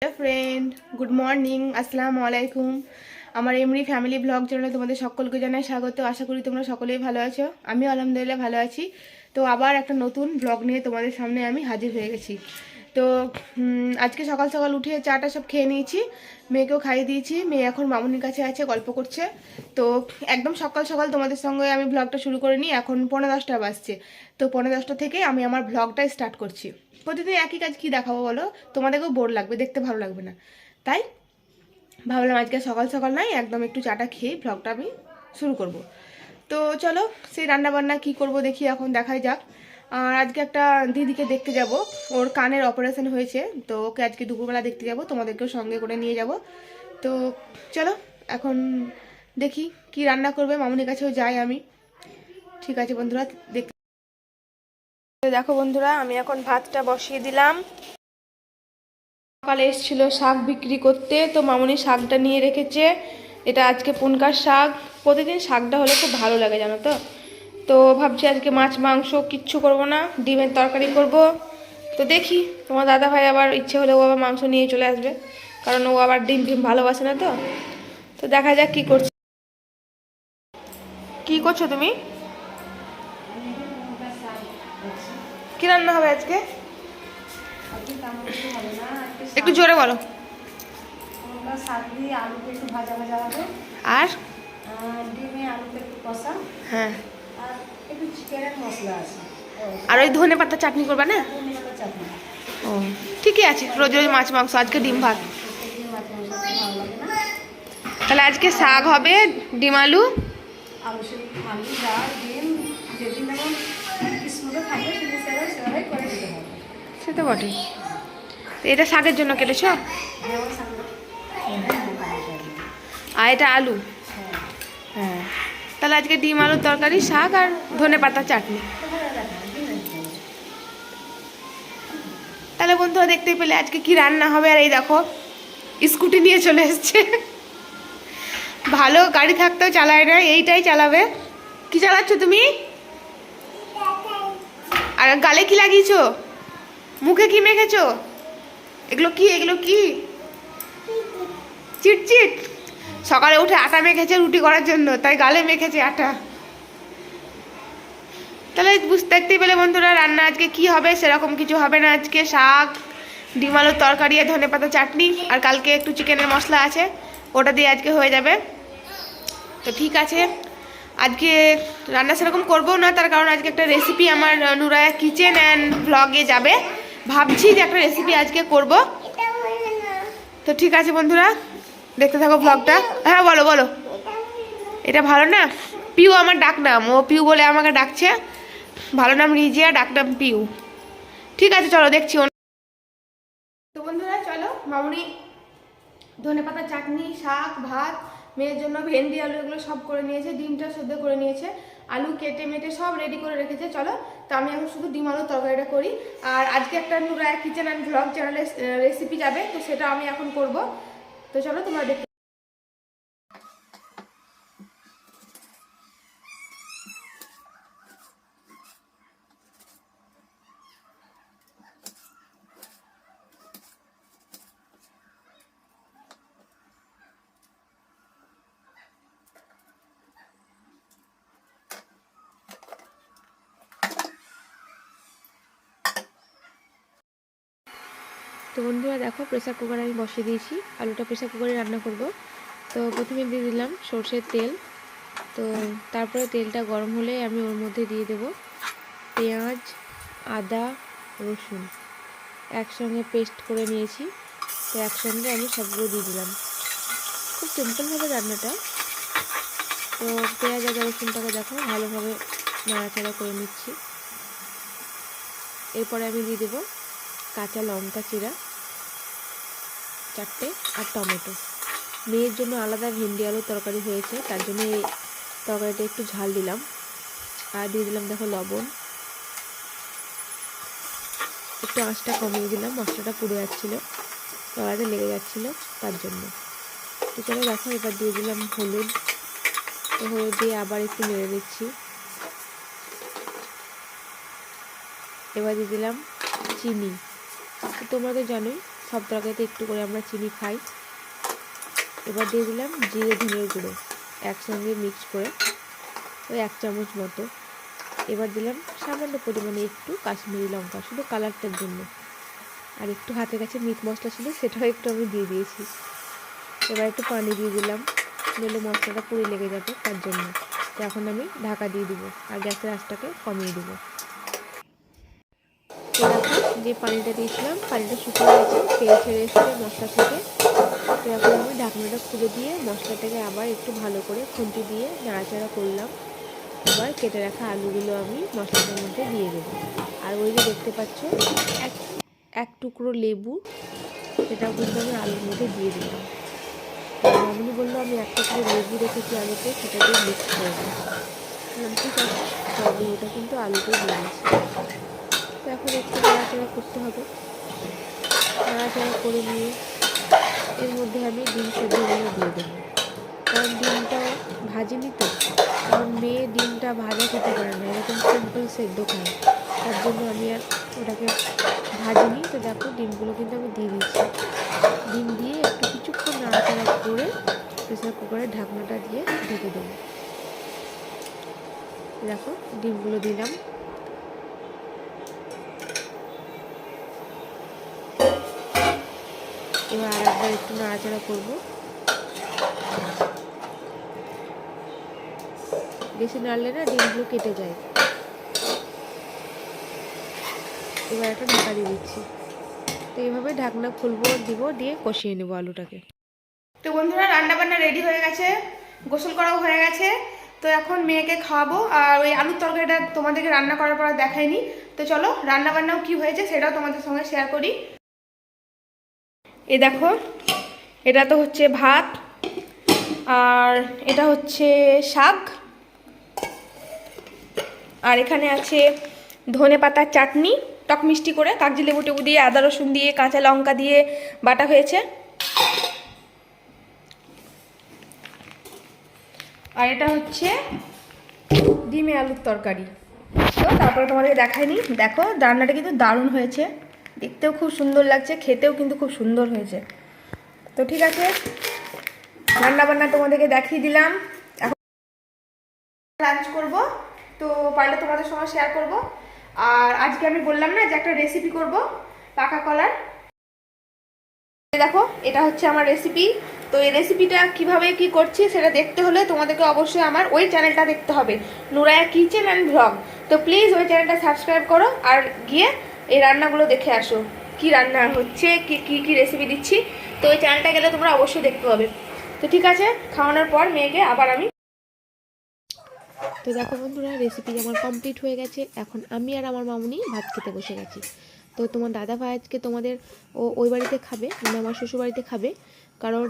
Hello friend, good morning, আসসালামু আলাইকুম। আমার এমনি ফ্যামিলি ব্লগ চ্যানেলে তোমাদের সকলকে জানাই স্বাগত। আশা করি তোমরা সকলেই ভালো আছো। আমি আলহামদুলিল্লাহ ভালো আছি। তো আবার একটা নতুন ব্লগ নিয়ে তোমাদের সামনে আমি হাজির হয়ে গেছি। তো আজকে সকাল সকাল উঠে চাটা সব খেয়ে নিয়েছি, মেয়েকেও খাইয়ে দিয়েছি। মেয়ে এখন মামুনির কাছে আছে, গল্প করছে। তো একদম সকাল সকাল তোমাদের সঙ্গে আমি ব্লগটা শুরু করে নিই। এখন 10:45 বাজছে। তো 10:45 থেকে আমি আমার ব্লগটা স্টার্ট করছি। প্রতিদিন একই কাজ কি দেখাবো বলো, তোমাদেরকেও বোর লাগবে, দেখতে ভালো লাগবে না। তাই ভাবলাম আজকে সকাল সকাল নয়, একদম একটু চাটা খেয়ে ব্লগটা আমি শুরু করব। তো চলো, সেই রান্নাবান্না কি করব দেখি, এখন দেখাই যাক। আর আজকে একটা দিদিকে দেখতে যাব, ওর কানের অপারেশন হয়েছে। তো ওকে আজকে দুপুরবেলা দেখতে যাব, তোমাদেরকেও সঙ্গে করে নিয়ে যাব। তো চলো এখন দেখি কি রান্না করবে, মামুনির কাছেও যাই আমি। ঠিক আছে বন্ধুরা, দেখতে দেখো বন্ধুরা, আমি এখন ভাতটা বসিয়ে দিলাম। সকালে এসেছিল শাক বিক্রি করতে, তো মামুনি শাকটা নিয়ে রেখেছে। এটা আজকে পুনকার শাক। প্রতিদিন শাকটা হলে খুব ভালো লাগে জানো তো। তো ভাবছি আজকে মাছ মাংস কিচ্ছু করব না, ডিমের তরকারি করব। তো দেখি, তোমার দাদা ভাই আবার ইচ্ছে হলে ও আবার মাংস নিয়ে চলে আসবে, কারণ ও আবার ডিম ফিম ভালোবাসে না। তো তো দেখা যাক কি করছে। কি করছো তুমি? কি রান্না হবে আজকে? একটু জোরে বলো। আর হ্যাঁ, আর ওই ধনে পাতা চাটনি করবা না? ও ঠিকই আছে, রোজ রোজ মাছ মাংস, আজকে ডিম ভাত। তাহলে আজকে শাক হবে, ডিম আলু। সে তো বটে। এটা শাকের জন্য কেটেছ, আর এটা আলু। হ্যাঁ, তাহলে আজকে ডিম আলুর তরকারি, শাক আর ধনে পাতা চাটনি। তাহলে বন্ধুরা দেখতেই পেলে আজকে কি রান্না হবে। আর এই দেখো, স্কুটি নিয়ে চলে এসছে। ভালো গাড়ি থাকতেও চালায় না, এইটাই চালাবে। কি চালাচ্ছ তুমি? আর গালে কি লাগিয়েছো? মুখে কি মেখেছো? এগুলো কি, এগুলো কি? চিটচিট। সকালে উঠে আটা মেখেছে রুটি করার জন্য, তাই গালে মেখেছে আটা। তাহলে দেখতেই পেলে বন্ধুরা, রান্না আজকে কি হবে সেরকম কিছু হবে না। আজকে শাক, ডিম আলুর তরকারি আর ধনে পাতা চাটনি, আর কালকে একটু চিকেনের মশলা আছে, ওটা দিয়ে আজকে হয়ে যাবে। তো ঠিক আছে, আজকে রান্না সেরকম করবো না, তার কারণ আজকে একটা রেসিপি আমার নুরায়া কিচেন অ্যান্ড ব্লগে যাবে। ভাবছি যে একটা রেসিপি আজকে করব। তো ঠিক আছে বন্ধুরা, দেখতে থাকো ব্লগটা। হ্যাঁ বলো বলো। এটা ভালো না? পিউ আমার ডাক নাম, ও পিউ বলে আমাকে ডাকছে। ভালো নাম রিজিয়া, ডাক নাম পিউ। ঠিক আছে চলো দেখছি। তো বন্ধুরা চলো, মামুনি ধনে পাতা চাটনি, শাক, ভাত, মেয়ের জন্য ভেন্ডি আলু এগুলো সব করে নিয়েছে, ডিমটা সেদ্ধ করে নিয়েছে, আলু কেটে মেটে সব রেডি করে রেখেছে। চলো, তো আমি এখন শুধু ডিম আলুর তরকারিটা করি। আর আজকে একটা নুরায়া কিচেন অ্যান্ড ব্লগ চ্যানেলে রেসিপি যাবে, তো সেটা আমি এখন করব। তো চলো তোমরা দেখতে। তো বন্ধুরা দেখো, প্রেসার কুকার আমি বসিয়ে দিয়েছি, আলুটা প্রেসার কুকারে রান্না করব। তো প্রথমে দিয়ে দিলাম সর্ষের তেল। তো তারপরে তেলটা গরম হলে আমি ওর মধ্যে দিয়ে দেব পেঁয়াজ, আদা, রসুন একসঙ্গে পেস্ট করে নিয়েছি। তো একসঙ্গে আমি সবগুলো দিয়ে দিলাম। খুব সিম্পলভাবে রান্নাটা। তো পেঁয়াজ আদা রসুনটাকে দেখো ভালোভাবে নাড়াচাড়া করে নিচ্ছি। এরপরে আমি দিয়ে দেবো কাঁচা লঙ্কা চিরা 4টে আর টমেটো। মেয়ের জন্য আলাদা ভেন্ডি আলুর তরকারি হয়েছে, তার জন্য এই তরকারিটা একটু ঝাল দিলাম। আর দিয়ে দিলাম দেখো লবণ। একটু আঁচটা কমিয়ে দিলাম, মশলাটা পুড়ে যাচ্ছিলো, তরকারিটা লেগে যাচ্ছিলো তার জন্য। তো চলো দেখো, এবার দিয়ে দিলাম হলুদ। তো হলুদ দিয়ে আবার একটু নেড়ে দিচ্ছি। এবার দিয়ে দিলাম চিনি। তো তোমরা তো জানোই সব তরকারিতে একটু করে আমরা চিনি খাই। এবার দিয়ে দিলাম জিরে ধনের গুঁড়ো একসঙ্গে মিক্স করে, ওই 1 চামচ মতো। এবার দিলাম সামান্য পরিমাণে একটু কাশ্মীরি লঙ্কা, শুধু কালারটার জন্য। আর একটু হাতের কাছে মিট মশলা ছিল, সেটাও একটু আমি দিয়ে দিয়েছি। এবার একটু পানি দিয়ে দিলাম, নইলে মশলাটা পুড়ে লেগে যাবে, তার জন্য। তো এখন আমি ঢাকা দিয়ে দিব আর গ্যাসের আঁচটাকে কমিয়ে দেবো। তো দেখো যে পানিটা দিয়েছিলাম, পানিটা শুকিয়ে গেছে, তেল ছেড়ে এসেছে মশলা থেকে। তো এখন আমি ঢাকনাটা খুলে দিয়ে মশলাটাকে আবার একটু ভালো করে খুন্তি দিয়ে নাড়াচাড়া করলাম। এবার কেটে রাখা আলুগুলো আমি মশলাটার মধ্যে দিয়ে দেবো। আর ওই যে দেখতে পাচ্ছ এক টুকরো লেবু, সেটাও কিন্তু আমি আলুর মধ্যে দিয়ে দিলাম। মামনি বললো আমি এক টুকরো লেবু রেখেছি আলুতে, সেটা দিয়ে মিক্স করে দিই। ঠিক আছে, তো আমি ওটা কিন্তু আলুতে দিয়ে দিচ্ছি। তো এখন একটু নাড়াচাড়া করতে হবে। নাড়াচাড়া করে নিয়ে এর মধ্যে আমি ডিম সেদ্ধগুলো দিয়ে দেবো, কারণ ডিমটা ভাজিনি তো, কারণ মেয়ে ডিমটা ভাজা খেতে পারে না, এরকম সিম্পল সেদ্ধ খায়, তার জন্য আমি আর ওটাকে ভাজিনি। তো দেখো ডিমগুলো কিন্তু আমি দিয়ে দিচ্ছি। ডিম দিয়ে একটু কিছুক্ষণ নাড়াচাড়া করে প্রেসার কুকারের ঢাকনাটা দিয়ে ঢেকে দেবো। দেখো ডিমগুলো দিলাম। এবার আর একবার একটু নাড়াচাড়া করবো। বেশি নাড়লে না ডিমগুলো কেটে যায়। এবার একটা ঢাকা দিয়ে দিচ্ছি। তো এইভাবে ঢাকনা খুলবো, দিব, দিয়ে কষিয়ে নেবো আলুটাকে। তো বন্ধুরা রান্নাবান্না রেডি হয়ে গেছে, গোসল করাও হয়ে গেছে। তো এখন মেয়েকে খাওয়াবো। আর ওই আলুর তরকারিটা তোমাদেরকে রান্না করার পর দেখাইনি। তো চলো রান্নাবান্নাও কি হয়েছে সেটাও তোমাদের সঙ্গে শেয়ার করি। এই দেখো, এটা তো হচ্ছে ভাত, আর এটা হচ্ছে শাক, আর এখানে আছে ধনে পাতার চাটনি, টক মিষ্টি করে কাগজি লেবু টেবু দিয়ে, আদা রসুন দিয়ে, কাঁচা লঙ্কা দিয়ে বাটা হয়েছে। আর এটা হচ্ছে ডিমে আলুর তরকারি। তো তারপরে তোমাদেরকে দেখাইনি। দেখো রান্নাটা কিন্তু দারুণ হয়েছে, দেখতেও খুব সুন্দর লাগছে, খেতেও কিন্তু খুব সুন্দর হয়েছে। তো ঠিক আছে, রান্নাবান্না তোমাদেরকে দেখিয়ে দিলাম। এখন লাঞ্চ করব, তো পারলে তোমাদের সঙ্গে শেয়ার করব। আর আজকে আমি বললাম না যে একটা রেসিপি করব পাকা কলার। দেখো এটা হচ্ছে আমার রেসিপি। তো এই রেসিপিটা কিভাবে কি করছি সেটা দেখতে হলে তোমাদেরকে অবশ্যই আমার ওই চ্যানেলটা দেখতে হবে, নুরায়া কিচেন অ্যান্ড ব্লগ। তো প্লিজ ওই চ্যানেলটা সাবস্ক্রাইব করো আর গিয়ে এই রান্নাগুলো দেখে আসো, কি রান্না হচ্ছে, কি কি কি রেসিপি দিচ্ছি। তো ওই চ্যানেলটা গেলে তোমরা অবশ্যই দেখতে পাবে। তো ঠিক আছে, খাওয়ানোর পর মেয়েকে আবার আমি। তো দেখো বন্ধুরা রেসিপি আমার কমপ্লিট হয়ে গেছে। এখন আমি আর আমার মামুনি ভাত খেতে বসে গেছি। তো তোমার দাদা ভাই আজকে তোমাদের ওই বাড়িতে খাবে, মানে আমার শ্বশুর বাড়িতে খাবে, কারণ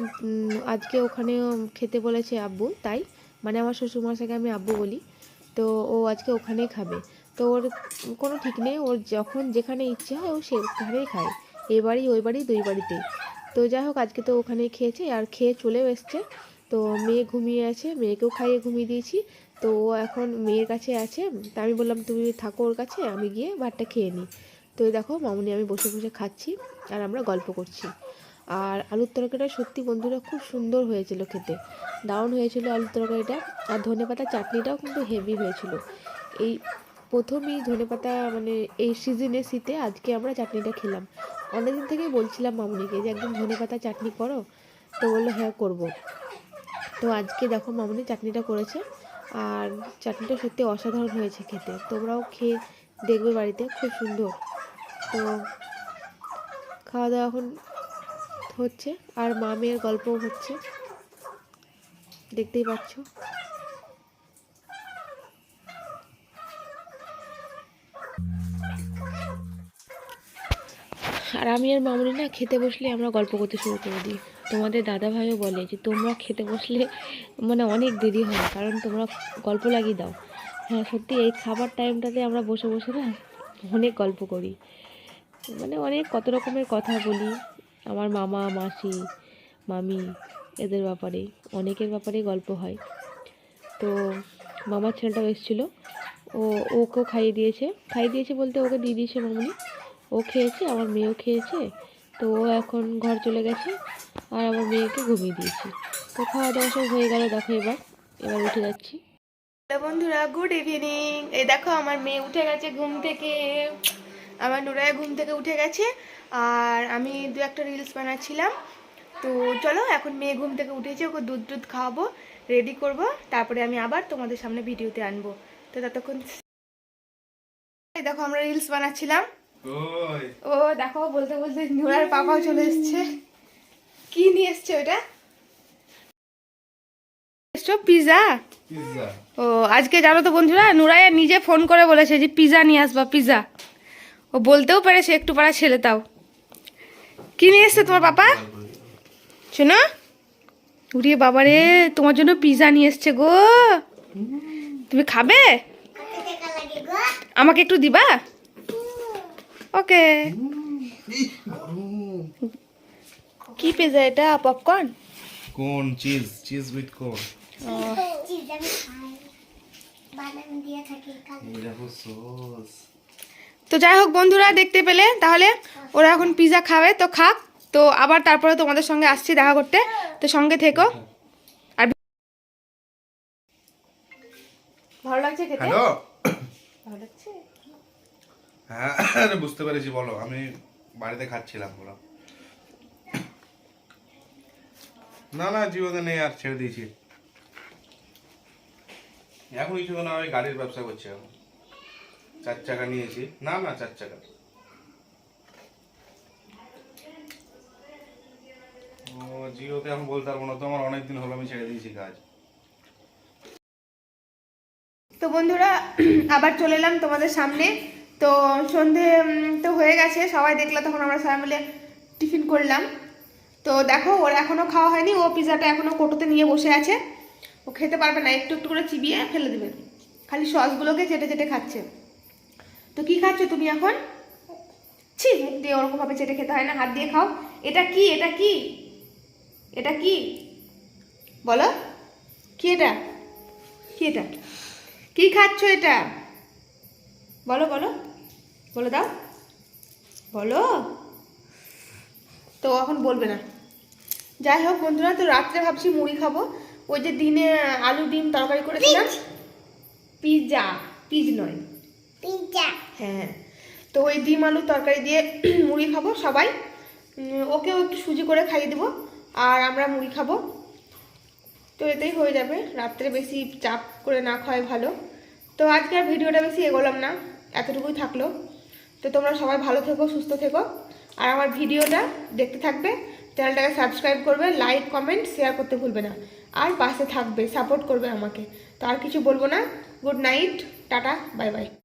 আজকে ওখানে খেতে বলেছে আব্বু, তাই মানে আমার শ্বশুরমশাইকে আমি আব্বু বলি। তো ও আজকে ওখানেই খাবে। তো ওর কোনো ঠিক নেই, ওর যখন যেখানে ইচ্ছে হয় ও সেখানেই খায়, এই বাড়ি ওই বাড়ি দুই বাড়িতেই। তো যাই হোক আজকে তো ওখানেই খেয়েছে আর খেয়ে চলেও এসছে। তো মেয়ে ঘুমিয়ে আছে, মেয়েকেও খাইয়ে ঘুমিয়ে দিয়েছি। তো ও এখন মেয়ের কাছে আছে। তা আমি বললাম তুমি থাকো ওর কাছে, আমি গিয়ে ভাতটা খেয়ে নিই। তো দেখো মামুনি আমি বসে বসে খাচ্ছি আর আমরা গল্প করছি। আর আলুর তরকারিটা সত্যি বন্ধুরা খুব সুন্দর হয়েছিল, খেতে দারুণ হয়েছিল আলুর তরকারিটা। আর ধনেপাতা চাটনিটাও কিন্তু হেভি হয়েছিল। এই প্রথমই ধনেপাতা মানে এই সিজনে শীতে আজকে আমরা চাটনিটা খেলাম। অনেকদিন থেকেই বলছিলাম মামুনিকে যে একদিন ধনেপাতা চাটনি করো, তো বললো হ্যাঁ করবো। তো আজকে দেখো মামুনি চাটনিটা করেছে, আর চাটনিটা সত্যি অসাধারণ হয়েছে খেতে। তোমরাও খেয়ে দেখবে বাড়িতে, খুব সুন্দর। তো খাওয়া দাওয়া এখন হচ্ছে আর মা মেয়ের গল্পও হচ্ছে, দেখতেই পাচ্ছ। আর আমি আর মামুনি না খেতে বসলে আমরা গল্প করতে শুরু করে দিই। তোমাদের দাদা ভাইও বলে যে তোমরা খেতে বসলে মানে অনেক দেরি হয়, কারণ তোমরা গল্প লাগিয়ে দাও। হ্যাঁ সত্যি এই খাবার টাইমটাতে আমরা বসে বসে না অনেক গল্প করি, মানে অনেক কত রকমের কথা বলি। আমার মামা মাসি মামি এদের ব্যাপারে, অনেকের ব্যাপারেই গল্প হয়। তো মামার ছেলেটাও এসেছিলো, ওকেও খাইয়ে দিয়েছে বলতে ওকে দিয়ে দিয়েছে মামুনি। ও খেয়েছে, আমার মেয়েও খেয়েছে। তো ও এখন ঘর চলে গেছে আর আমার মেয়েকে ঘুমিয়ে দিয়েছি। তো খাওয়া দাওয়া সব হয়ে গেল, দেখো এবার উঠে যাচ্ছি। হ্যালো বন্ধুরা, গুড ইভিনিং। এই দেখো আমার মেয়ে উঠে গেছে ঘুম থেকে, আমার নুরায়া ঘুম থেকে উঠে গেছে। আর আমি দু একটা রিলস বানাচ্ছিলাম। তো চলো, এখন মেয়ে ঘুম থেকে উঠেছে, ওকে দুধ দুধ খাওয়াবো, রেডি করব, তারপরে আমি আবার তোমাদের সামনে ভিডিওতে আনবো। তো ততক্ষণ এই দেখো আমরা রিলস বানাচ্ছিলাম। ও দেখো, বলতে বলতে নুরার পাপাও চলে এসছে। কি নিয়ে এসছে ওটা? পিজা। ও আজকে জানো তো বন্ধুরা, নুরাইয়া নিজে ফোন করে বলেছে যে পিজা নিয়ে আসবা, পিজা। ও বলতেও পারে, সে একটু পারা ছেলে। তাও কি নিয়ে এসছে তোমার পাপা? শোনো, উড়িয়ে বাবারে, তোমার জন্য পিজা নিয়ে এসছে গো। তুমি খাবে? আমাকে একটু দিবা? ওকে। কি পিজা এটা? পপকর্ন? কোন? চিজ উইথ কোন? তো যাই হোক বন্ধুরা, দেখতে পেলে তাহলে ওরা এখন পিজা খাবে, তো খাক। তো আবার তারপরে তোমাদের সঙ্গে আসছি দেখা করতে, তো সঙ্গে থেকো। আর ভালো লাগছে খেতে? হ্যালো। ভালো লাগছে? হ্যাঁ, আরে বুঝতে পেরেছি, বলো। আমি বাড়িতে খাচ্ছিলাম, বলো। না জীবনে নেই, আর ছেড়ে দিয়েছি। এখন কিছু না, আমি গাড়ির ব্যবসা করছি এখন। 4 চাকা নিয়েছি। না 4 চাকা। ও জিওতে এখন বলতে পারবো না তো, আমার অনেকদিন হলো আমি ছেড়ে দিয়েছি কাজ। তো বন্ধুরা, আবার চলে এলাম তোমাদের সামনে। তো সন্ধে তো হয়ে গেছে, সবাই দেখলো, তখন আমরা সবাই মিলে টিফিন করলাম। তো দেখো, ওর এখনো খাওয়া হয়নি, ও পিজাটা এখনো কোটোতে নিয়ে বসে আছে। ও খেতে পারবে না, একটু একটু করে চিবিয়ে ফেলে দেবে, খালি সসগুলোকে চেটে চেটে খাচ্ছে। তো কি খাচ্ছ তুমি এখন? ছি, মুখ দিয়ে ওরকম ভাবে চেটে খেতে হয় না, হাত দিয়ে খাও। এটা কি? এটা কি? এটা কি বলো? কি এটা? কি এটা? কি খাচ্ছ এটা? বলো বলো, বলে দাও, বলো। তো এখন বলবে না। যাই হোক বন্ধুরা, তো রাত্রে ভাবছি মুড়ি খাবো। ওই যে দিনে আলু ডিম তরকারি করেছিলাম। পিৎজা, পিজ নয়, পিৎজা। হ্যাঁ, তো ওই ডিম আলু তরকারি দিয়ে মুড়ি খাবো সবাই। ওকেও একটু সুজি করে খাইয়ে দেবো, আর আমরা মুড়ি খাবো। তো এতেই হয়ে যাবে, রাত্রে বেশি চাপ করে না খাওয়াই ভালো। তো আজকে আর ভিডিওটা বেশি এগোলাম না, এতটুকুই থাকলো। তো তোমরা সবাই ভালো থেকো, সুস্থ থেকো, আর আমার ভিডিওটা দেখতে থাকবে। চ্যানেলটাকে সাবস্ক্রাইব করবে, লাইক কমেন্ট শেয়ার করতে ভুলবে না, আর পাশে থাকবে, সাপোর্ট করবে আমাকে। তো আর কিছু বলবো না। Good night, tata, bye bye.